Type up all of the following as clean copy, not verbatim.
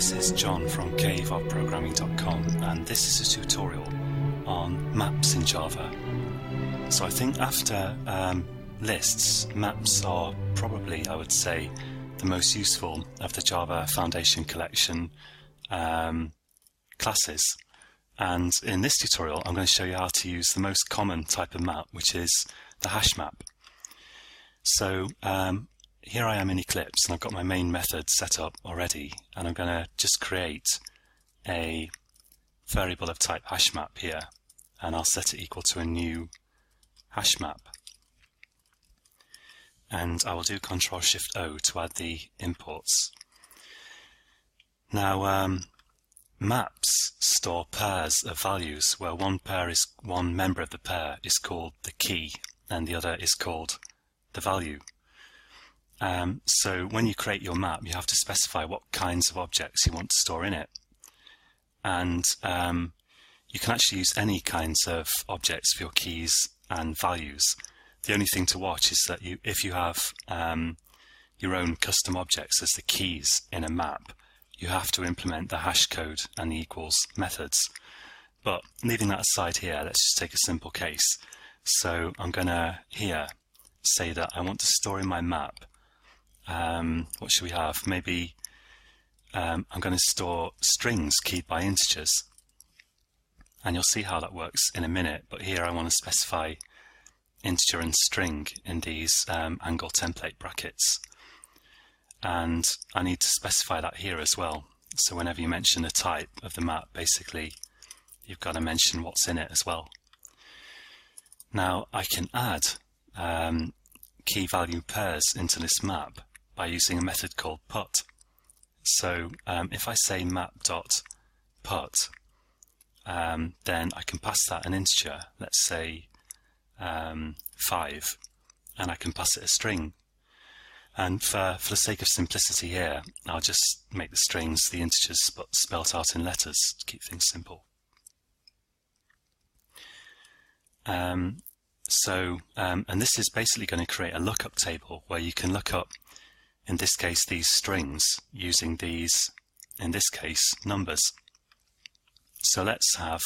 this is John from caveofprogramming.com, and this is a tutorial on maps in Java. So I think after lists, maps are probably, I would say, the most useful of the Java Foundation Collection classes. And in this tutorial, I'm going to show you how to use the most common type of map, which is the HashMap. So here I am in Eclipse, and I've got my main method set up already, and I'm going to just create a variable of type HashMap here, and I'll set it equal to a new HashMap. And I will do Ctrl-Shift-O to add the imports. Now, maps store pairs of values where one member of the pair is called the key and the other is called the value. So when you create your map, you have to specify what kinds of objects you want to store in it. And you can actually use any kinds of objects for your keys and values. The only thing to watch is that if you have your own custom objects as the keys in a map, you have to implement the hash code and the equals methods. But leaving that aside here, let's just take a simple case. So I'm going to here say that I want to store in my map. What should we have? Maybe I'm going to store strings keyed by integers. And you'll see how that works in a minute. But here I want to specify integer and string in these angle template brackets. And I need to specify that here as well. So whenever you mention the type of the map, basically, you've got to mention what's in it as well. Now I can add key value pairs into this map by using a method called put. So if I say map.put, then I can pass that an integer, let's say 5, and I can pass it a string. And for the sake of simplicity here, I'll just make the strings the integers spelt out in letters to keep things simple. And this is basically going to create a lookup table where you can look up, in this case, these strings using these, in this case, numbers. So let's have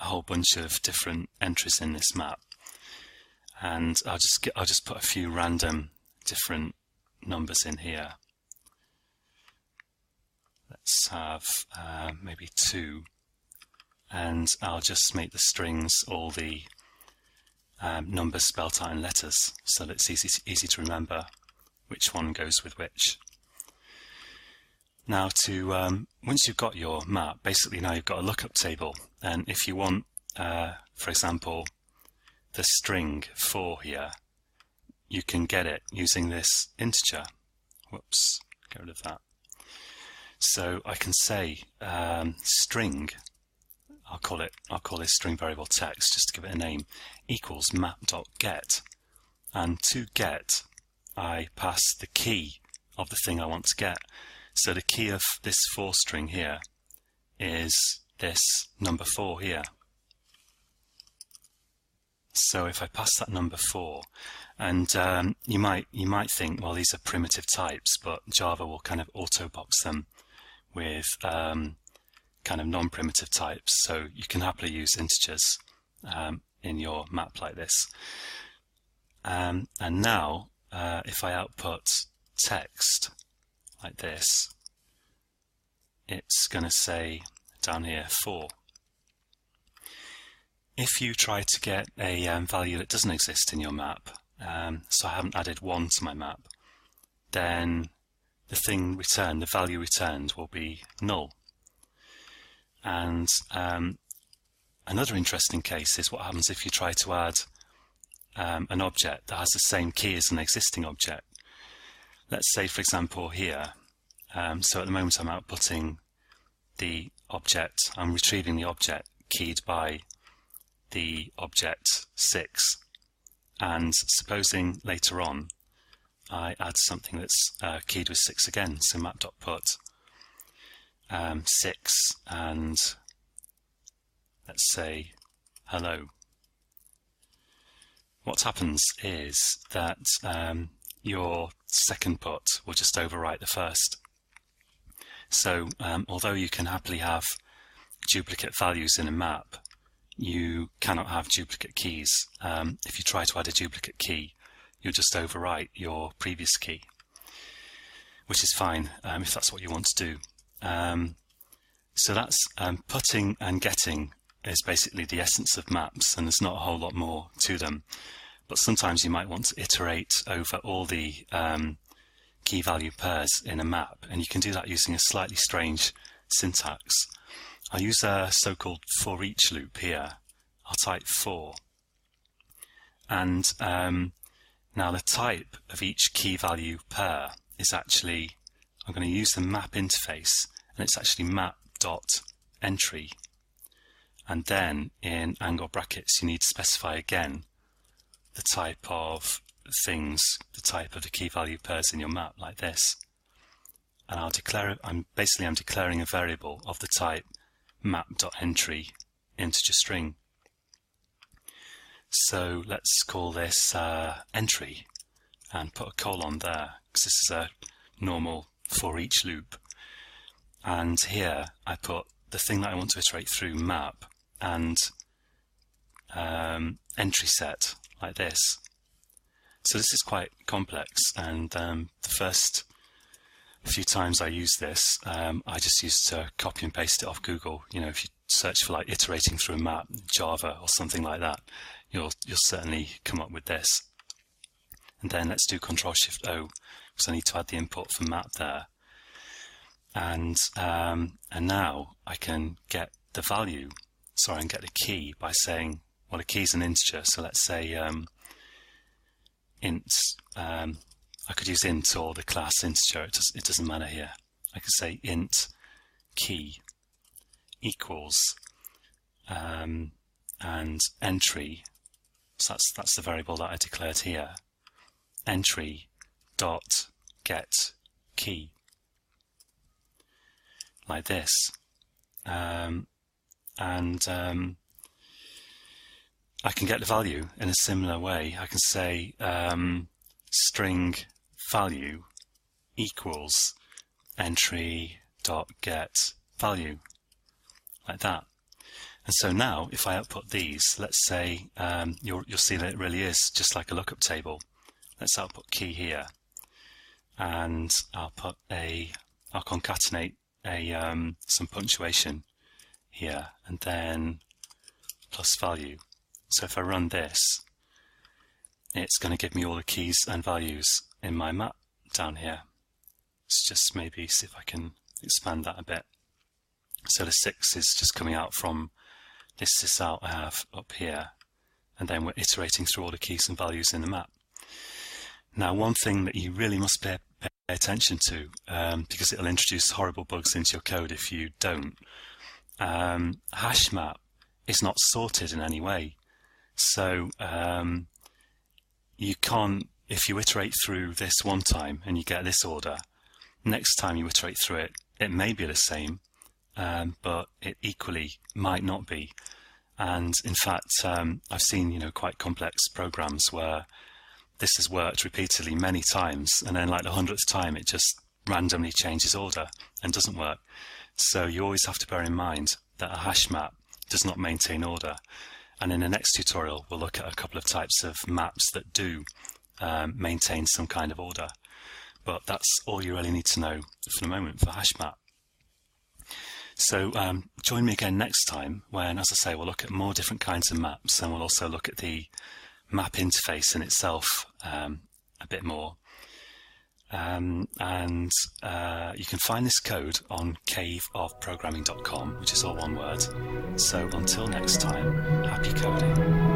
a whole bunch of different entries in this map, and I'll just put a few random different numbers in here. Let's have maybe 2, and I'll just make the strings all the numbers spelt out in letters, so that it's easy to remember which one goes with which. Now, once you've got your map, basically now you've got a lookup table, and if you want, for example, the string 4 here, you can get it using this integer. Whoops, get rid of that. So I can say string. I'll call this string variable text just to give it a name, equals map.get, and to get I pass the key of the thing I want to get. So the key of this 4 string here is this number 4 here. So if I pass that number 4, and you might think, well, these are primitive types, but Java will kind of auto-box them with kind of non-primitive types, so you can happily use integers in your map like this. And now, if I output text like this, it's going to say down here 4. If you try to get a value that doesn't exist in your map, so I haven't added 1 to my map, then the thing returned, the value returned, will be null. And another interesting case is what happens if you try to add an object that has the same key as an existing object. Let's say, for example, here, so at the moment I'm outputting the object, I'm retrieving the object keyed by the object 6, and supposing later on I add something that's keyed with 6 again, so map.put 6, and let's say hello. What happens is that your second put will just overwrite the first. So although you can happily have duplicate values in a map, you cannot have duplicate keys. If you try to add a duplicate key, you'll just overwrite your previous key, which is fine if that's what you want to do. So that's putting and getting is basically the essence of maps, and there's not a whole lot more to them. But sometimes you might want to iterate over all the key value pairs in a map, and you can do that using a slightly strange syntax. I'll use a so-called for each loop here. I'll type for, and now the type of each key value pair is actually, I'm going to use the map interface, and it's actually map.entry. And then in angle brackets you need to specify again the type of things, the type of the key value pairs in your map, like this. And I'll declare, I'm declaring a variable of the type map.entry integer string. So let's call this entry and put a colon there, because this is a normal for each loop. And here I put the thing that I want to iterate through, map, and entry set, like this. So this is quite complex, and the first few times I use this, I just used to copy and paste it off Google. You know, if you search for like iterating through a map, Java or something like that, you'll certainly come up with this. And then let's do Control-Shift-O, because I need to add the import for map there. And now I can get the value, sorry, I can get the key by saying, well, the key is an integer, so let's say int, I could use int or the class integer, it doesn't matter here. I could say int key equals and entry, so that's the variable that I declared here, entry dot get key, like this. I can get the value in a similar way. I can say string value equals entry dot get value, like that. And so now if I output these, let's say you'll see that it really is just like a lookup table. Let's output key here, and I'll concatenate some punctuation here, and then plus value. So if I run this, it's going to give me all the keys and values in my map down here. Let's just maybe see if I can expand that a bit. So the 6 is just coming out from this sysout I have up here, and then we're iterating through all the keys and values in the map. Now, one thing that you really must pay attention to, because it'll introduce horrible bugs into your code if you don't, HashMap is not sorted in any way. So you can't, if you iterate through this one time and you get this order, next time you iterate through it, it may be the same, but it equally might not be. And in fact, I've seen quite complex programs where this has worked repeatedly many times, and then like the 100th time it just randomly changes order and doesn't work. So you always have to bear in mind that a hash map does not maintain order. And in the next tutorial we'll look at a couple of types of maps that do maintain some kind of order. But that's all you really need to know for the moment for HashMap. So join me again next time when, as I say, we'll look at more different kinds of maps, and we'll also look at the map interface in itself a bit more. You can find this code on caveofprogramming.com, which is all one word. So until next time, happy coding.